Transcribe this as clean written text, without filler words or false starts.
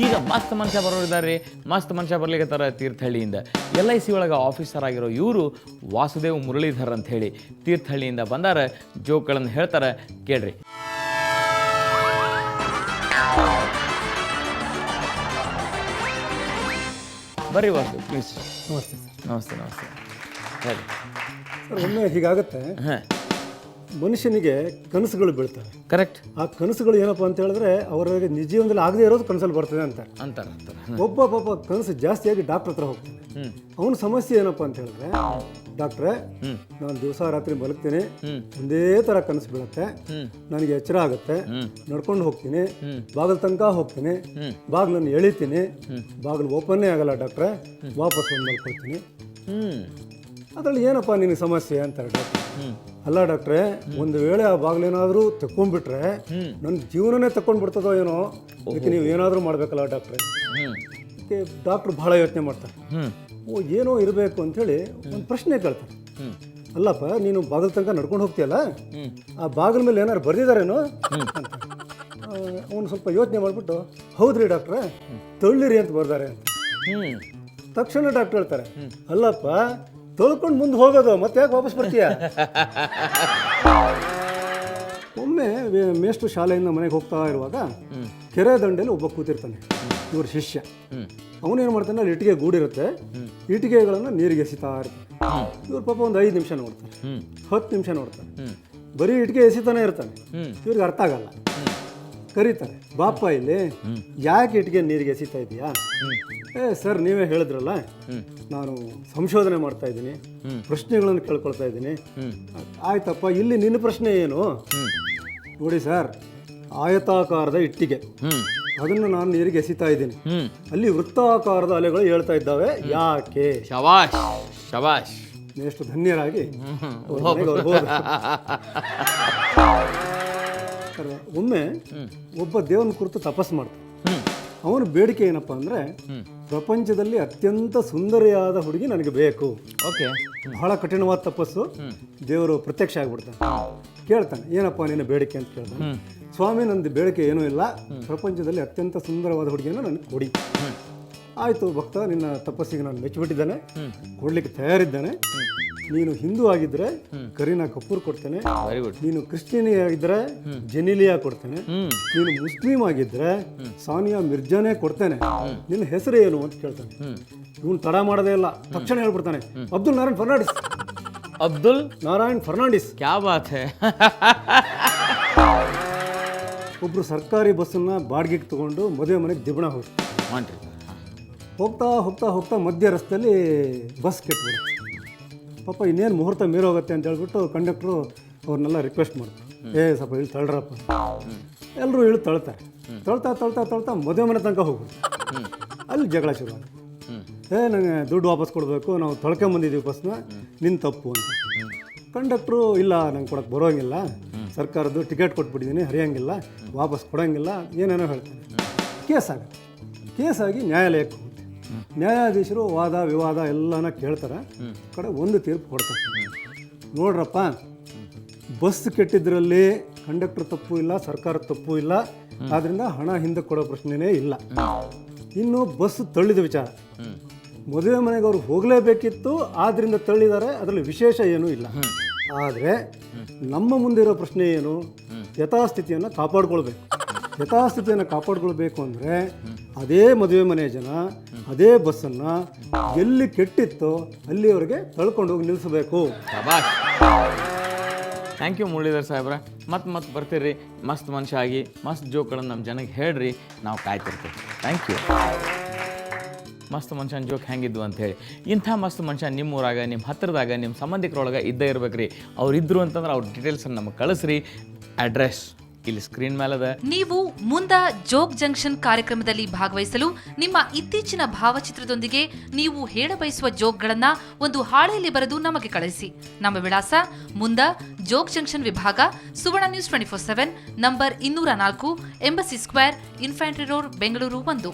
ಈಗ ಮಸ್ತ್ ಮನುಷ್ಯ ಬರೋರಿದ್ದಾರೆ, ಮಸ್ತ್ ಮನುಷ್ಯ ಬರ್ಲಿಕ್ಕತ್ತಾರ ತೀರ್ಥಹಳ್ಳಿಯಿಂದ. LIC ಒಳಗೆ ಆಫೀಸರ್ ಆಗಿರೋ ಇವರು ವಾಸುದೇವ್ ಮುರಳೀಧರ್ ಅಂತ ಹೇಳಿ ತೀರ್ಥಹಳ್ಳಿಯಿಂದ ಬಂದಾರ. ಜೋಕ್ಗಳನ್ನು ಹೇಳ್ತಾರೆ, ಕೇಳ್ರಿ. ಬರ್ರಿ ವಾಸು, ಪ್ಲೀಸ್. ನಮಸ್ತೆ ಸರ್. ನಮಸ್ತೆ ನಮಸ್ತೆ. ಹೇಳಿ ಸರ್, ಒಮ್ಮೆ ಹೀಗಾಗುತ್ತೆ, ಹಾಂ, ಮನುಷ್ಯನಿಗೆ ಕನಸುಗಳು ಬೀಳ್ತವೆ. ಕರೆಕ್ಟ್. ಆ ಕನಸುಗಳು ಏನಪ್ಪ ಅಂತ ಹೇಳಿದ್ರೆ ಅವರಿಗೆ ನಿಜ ಜೀವನದಲ್ಲಿ ಆಗದೇ ಇರೋದು ಕನಸಲ್ಲಿ ಬರ್ತದೆ ಅಂತಾರೆ. ಒಬ್ಬ ಪಾಪ ಕನಸು ಜಾಸ್ತಿಯಾಗಿ ಡಾಕ್ಟರ್ ಹತ್ರ ಹೋಗ್ತಾನೆ. ಅವನ ಸಮಸ್ಯೆ ಏನಪ್ಪ ಅಂತ ಹೇಳಿದ್ರೆ, ಡಾಕ್ಟ್ರೆ ನಾನು ದಿವಸ ರಾತ್ರಿ ಮಲಗ್ತೀನಿ, ಒಂದೇ ಥರ ಕನಸು ಬೀಳುತ್ತೆ, ನನಗೆ ಎಚ್ಚರ ಆಗುತ್ತೆ, ನಡ್ಕೊಂಡು ಹೋಗ್ತೀನಿ, ಬಾಗಿಲು ತನಕ ಹೋಗ್ತೀನಿ, ಬಾಗಿಲನ್ನು ಎಳಿತೀನಿ, ಬಾಗಿಲು ಓಪನ್ನೇ ಆಗಲ್ಲ ಡಾಕ್ಟ್ರೆ, ವಾಪಸ್ ಬಂದು ಮಲ್ಕೊಳ್ತೀನಿ. ಅದರಲ್ಲಿ ಏನಪ್ಪ ನಿನಗೆ ಸಮಸ್ಯೆ ಅಂತಾರೆ ಡಾಕ್ಟ್ರೆ. ಅಲ್ಲ ಡಾಕ್ಟ್ರೆ, ಒಂದು ವೇಳೆ ಆ ಬಾಗಿಲೇನಾದರೂ ತಕ್ಕೊಂಡ್ಬಿಟ್ರೆ ನನ್ನ ಜೀವನನೇ ತಕ್ಕೊಂಡ್ಬಿಡ್ತದೋ ಏನೋ, ಅದಕ್ಕೆ ನೀವು ಏನಾದರೂ ಮಾಡಬೇಕಲ್ಲ ಡಾಕ್ಟ್ರೆ. ಅದಕ್ಕೆ ಡಾಕ್ಟ್ರು ಭಾಳ ಯೋಚನೆ ಮಾಡ್ತಾರೆ. ಏನೋ ಇರಬೇಕು ಅಂಥೇಳಿ ಒಂದು ಪ್ರಶ್ನೆ ಕೇಳ್ತಾರೆ. ಅಲ್ಲಪ್ಪ, ನೀನು ಬಾಗಿಲು ತನಕ ನಡ್ಕೊಂಡು ಹೋಗ್ತೀಯಲ್ಲ, ಆ ಬಾಗಿಲ ಮೇಲೆ ಏನಾದ್ರು ಬರೆದಿದ್ದಾರೇನೋ ಅಂತ. ಅವನು ಸ್ವಲ್ಪ ಯೋಚನೆ ಮಾಡಿಬಿಟ್ಟು, ಹೌದ್ರಿ ಡಾಕ್ಟ್ರೆ, ತಳ್ಳಿರಿ ಅಂತ ಬರ್ದಾರೆ ಅಂತ. ತಕ್ಷಣ ಡಾಕ್ಟ್ರ್ ಹೇಳ್ತಾರೆ, ಅಲ್ಲಪ್ಪ, ತೊಳ್ಕೊಂಡು ಮುಂದೆ ಹೋಗೋದು, ಮತ್ತೆ ಯಾಕೆ ವಾಪಸ್ ಬರ್ತೀಯ? ಒಮ್ಮೆ ಮೇಷ್ಟ್ರು ಶಾಲೆಯಿಂದ ಮನೆಗೆ ಹೋಗ್ತಾ ಇರುವಾಗ ಕೆರೆ ದಂಡೆಯಲ್ಲಿ ಒಬ್ಬ ಕೂತಿರ್ತಾನೆ, ಇವ್ರ ಶಿಷ್ಯ. ಅವನೇನು ಮಾಡ್ತಾನೆ, ಅಲ್ಲಿ ಇಟ್ಟಿಗೆ ಗೂಡಿರುತ್ತೆ, ಇಟ್ಟಿಗೆಗಳನ್ನು ನೀರಿಗೆ ಎಸಿತಾ ಇರ್ತಾನೆ. ಇವ್ರ ಪಾಪ ಒಂದು 5 ನಿಮಿಷ ನೋಡ್ತಾರೆ, 10 ನಿಮಿಷ ನೋಡ್ತಾರೆ, ಬರೀ ಇಟ್ಟಿಗೆ ಎಸಿತಾನೆ ಇರ್ತಾನೆ. ಇವ್ರಿಗೆ ಅರ್ಥ ಆಗಲ್ಲ. ಕರೀತಾರೆ, ಬಾಪ ಇಲ್ಲಿ, ಯಾಕೆ ಇಟ್ಟಿಗೆ ನೀರಿಗೆ ಎಸಿತಾ ಇದೆಯಾ? ಸರ್, ನೀವೇ ಹೇಳಿದ್ರಲ್ಲ, ನಾನು ಸಂಶೋಧನೆ ಮಾಡ್ತಾ ಇದ್ದೀನಿ, ಪ್ರಶ್ನೆಗಳನ್ನು ಕೇಳ್ಕೊಳ್ತಾ ಇದ್ದೀನಿ. ಆಯ್ತಪ್ಪ, ಇಲ್ಲಿ ನಿನ್ನ ಪ್ರಶ್ನೆ ಏನು? ನೋಡಿ ಸರ್, ಆಯತಾಕಾರದ ಇಟ್ಟಿಗೆ, ಅದನ್ನು ನಾನು ನೀರಿಗೆ ಎಸಿತಾ ಇದ್ದೀನಿ, ಅಲ್ಲಿ ವೃತ್ತಾಕಾರದ ಅಲೆಗಳು ಹೇಳ್ತಾ ಇದ್ದಾವೆ, ಯಾಕೆ? ಶಬಾಷ್ ಶಬಾಷ್. ಎಷ್ಟು ಧನ್ಯರಾಗಿ ಒಮ್ಮೆ ಒಬ್ಬ ದೇವನ ಕುರಿತು ತಪಸ್ಸು ಮಾಡ್ತಾನೆ. ಅವನ ಬೇಡಿಕೆ ಏನಪ್ಪ ಅಂದರೆ, ಪ್ರಪಂಚದಲ್ಲಿ ಅತ್ಯಂತ ಸುಂದರಿಯಾದ ಹುಡುಗಿ ನನಗೆ ಬೇಕು. ಓಕೆ. ಬಹಳ ಕಠಿಣವಾದ ತಪಸ್ಸು. ದೇವರು ಪ್ರತ್ಯಕ್ಷ ಆಗ್ಬಿಡ್ತಾನೆ. ಕೇಳ್ತಾನೆ, ಏನಪ್ಪ ನಿನ್ನ ಬೇಡಿಕೆ ಅಂತ ಕೇಳ್ತಾನೆ. ಸ್ವಾಮಿ, ನಂದು ಬೇಡಿಕೆ ಏನೂ ಇಲ್ಲ, ಪ್ರಪಂಚದಲ್ಲಿ ಅತ್ಯಂತ ಸುಂದರವಾದ ಹುಡುಗಿಯನ್ನು ನನಗೆ ಕೊಡಿ. ಆಯಿತು ಭಕ್ತ, ನಿನ್ನ ತಪಸ್ಸಿಗೆ ನಾನು ಮೆಚ್ಚಿಬಿಟ್ಟಿದ್ದೇನೆ, ಕೊಡಲಿಕ್ಕೆ ತಯಾರಿದ್ದೇನೆ. ನೀನು ಹಿಂದೂ ಆಗಿದ್ದರೆ ಕರೀನಾ ಕಪೂರ್ ಕೊಡ್ತೇನೆ, ನೀನು ಕ್ರಿಶ್ಚಿಯನಿ ಆಗಿದ್ದರೆ ಜೆನಿಲಿಯಾ ಕೊಡ್ತೇನೆ, ನೀನು ಮುಸ್ಲಿಂ ಆಗಿದ್ದರೆ ಸಾನಿಯಾ ಮಿರ್ಜಾನೇ ಕೊಡ್ತೇನೆ, ನಿನ್ನ ಹೆಸರು ಏನು ಅಂತ ಕೇಳ್ತಾನೆ. ಇವನು ತಡ ಮಾಡೋದೇ ಇಲ್ಲ, ತಕ್ಷಣ ಹೇಳ್ಬಿಡ್ತಾನೆ, ಅಬ್ದುಲ್ ನಾರಾಯಣ್ ಫರ್ನಾಂಡಿಸ್. ಅಬ್ದುಲ್ ನಾರಾಯಣ್ ಫರ್ನಾಂಡಿಸ್. ಕ್ಯಾ ಬಾತ್ ಹೈ. ಒಬ್ರು ಸರ್ಕಾರಿ ಬಸ್ಸನ್ನ ಬಾಡಿಗೆಗೆ ತಗೊಂಡು ಮದುವೆ ಮನೆಗೆ ದಿಬ್ಬಣ ಹೋಗ್ತಾ ಹೋಗ್ತಾ ಹೋಗ್ತಾ ಮಧ್ಯ ರಸ್ತೆಯಲ್ಲಿ ಬಸ್ ಕೆಟ್ಬಿಡುತ್ತೆ. ಪಾಪ ಇನ್ನೇನು ಮುಹೂರ್ತ ಮೀರೋಗುತ್ತೆ ಅಂತ ಹೇಳ್ಬಿಟ್ಟು ಕಂಡಕ್ಟ್ರು ಅವ್ರನ್ನೆಲ್ಲ ರಿಕ್ವೆಸ್ಟ್ ಮಾಡ್ತಾರೆ, ಸ್ವಲ್ಪ ಇಳಿ ತಳ್ಳ್ರಪ್ಪ. ಎಲ್ಲರೂ ಇಳಿ ತಳ್ತಾರೆ. ತಳ್ತಾ ಮದುವೆ ಮನೆ ತನಕ ಹೋಗ್ಬಿಡ್ತಾರೆ. ಅಲ್ಲಿ ಜಗಳ ಶುರು ಆಗುತ್ತೆ. ನನಗೆ ದುಡ್ಡು ವಾಪಸ್ ಕೊಡಬೇಕು, ನಾವು ತೊಳ್ಕೊಂಬಂದಿದ್ದೀವಿ ಬಸ್ನ, ನಿನ್ನ ತಪ್ಪು ಅಂತ. ಕಂಡಕ್ಟ್ರು, ಇಲ್ಲ ನಂಗೆ ಕೊಡೋಕ್ಕೆ ಬರೋಂಗಿಲ್ಲ, ಸರ್ಕಾರದ್ದು ಟಿಕೆಟ್ ಕೊಟ್ಬಿಟ್ಟಿದ್ದೀನಿ, ಹರಿಯೋಂಗಿಲ್ಲ, ವಾಪಸ್ ಕೊಡೋಂಗಿಲ್ಲ, ಏನೇನೋ ಹೇಳ್ತಾರೆ. ಕೇಸಾಗುತ್ತೆ. ಕೇಸಾಗಿ ನ್ಯಾಯಾಲಯಕ್ಕೆ ಹೋಗುತ್ತೆ. ನ್ಯಾಯಾಧೀಶರು ವಾದ ವಿವಾದ ಎಲ್ಲನ ಕೇಳ್ತಾರೆ. ಕಡೆ ಒಂದು ತೀರ್ಪು ಕೊಡ್ತಾರೆ. ನೋಡ್ರಪ್ಪ, ಬಸ್ ಕೆಟ್ಟಿದ್ರಲ್ಲಿ ಕಂಡಕ್ಟರ್ ತಪ್ಪು ಇಲ್ಲ, ಸರ್ಕಾರದ ತಪ್ಪು ಇಲ್ಲ, ಆದ್ದರಿಂದ ಹಣ ಹಿಂದೆ ಕೊಡೋ ಪ್ರಶ್ನೆನೇ ಇಲ್ಲ. ಇನ್ನು ಬಸ್ ತಳ್ಳಿದ ವಿಚಾರ, ಮದುವೆ ಮನೆಗೆ ಅವ್ರು ಹೋಗಲೇಬೇಕಿತ್ತು, ಆದ್ದರಿಂದ ತಳ್ಳಿದ್ದಾರೆ, ಅದರಲ್ಲಿ ವಿಶೇಷ ಏನೂ ಇಲ್ಲ. ಆದರೆ ನಮ್ಮ ಮುಂದಿರೋ ಪ್ರಶ್ನೆ ಏನು? ಯಥಾಸ್ಥಿತಿಯನ್ನು ಕಾಪಾಡ್ಕೊಳ್ಬೇಕು. ಯಥಾಸ್ಥಿತಿಯನ್ನು ಕಾಪಾಡ್ಕೊಳ್ಬೇಕು ಅಂದರೆ ಅದೇ ಮದುವೆ ಮನೆ ಜನ ಅದೇ ಬಸ್ಸನ್ನು ಎಲ್ಲಿ ಕೆಟ್ಟಿತ್ತೋ ಅಲ್ಲಿವರೆಗೆ ತಳ್ಕೊಂಡು ಹೋಗಿ ನಿಲ್ಲಿಸಬೇಕು. ಥ್ಯಾಂಕ್ ಯು ಮುರಳೀಧರ್ ಸಾಹೇಬ್ರ. ಮತ್ತೆ ಬರ್ತೀರಿ, ಮಸ್ತ್ ಮನುಷ್ಯ ಆಗಿ ಮಸ್ತ್ ಜೋಕ್ಗಳನ್ನು ನಮ್ಮ ಜನಕ್ಕೆ ಹೇಳ್ರಿ, ನಾವು ಕಾಯ್ತಿರ್ತೀವಿ. Thank you. ಮಸ್ತ್ ಮನುಷ್ಯನ ಜೋಕ್ ಹೆಂಗಿದ್ವು ಅಂಥೇಳಿ. ಇಂಥ ಮಸ್ತ್ ಮನುಷ್ಯ ನಿಮ್ಮ ಊರಾಗ, ನಿಮ್ಮ ಹತ್ತಿರದಾಗ, ನಿಮ್ಮ ಸಂಬಂಧಿಕರೊಳಗೆ ಇದ್ದೇ ಇರ್ಬೇಕು ರೀ. ಅವ್ರು ಇದ್ರು ಅಂತಂದ್ರೆ ಅವ್ರ ಡೀಟೇಲ್ಸನ್ನು ನಮಗೆ ಕಳಿಸ್ರಿ. ಅಡ್ರೆಸ್ ಇಲ್ಲಿ ಸ್ಕ್ರೀನ್ ಮೇಲದ. ನೀವು ಮುಂದ ಜೋಕ್ ಜಂಕ್ಷನ್ ಕಾರ್ಯಕ್ರಮದಲ್ಲಿ ಭಾಗವಹಿಸಲು ನಿಮ್ಮ ಇತ್ತೀಚಿನ ಭಾವಚಿತ್ರದೊಂದಿಗೆ ನೀವು ಹೇಳ ಬಯಸುವ ಜೋಕ್ಗಳನ್ನ ಒಂದು ಹಾಳೆಯಲ್ಲಿ ಬರೆದು ನಮಗೆ ಕಳಿಸಿ. ನಮ್ಮ ವಿಳಾಸ: ಮುಂದ ಜೋಕ್ ಜಂಕ್ಷನ್ ವಿಭಾಗ, Suvarna news 24/7, number 204, embassy square, infantry road, Bengaluru 1.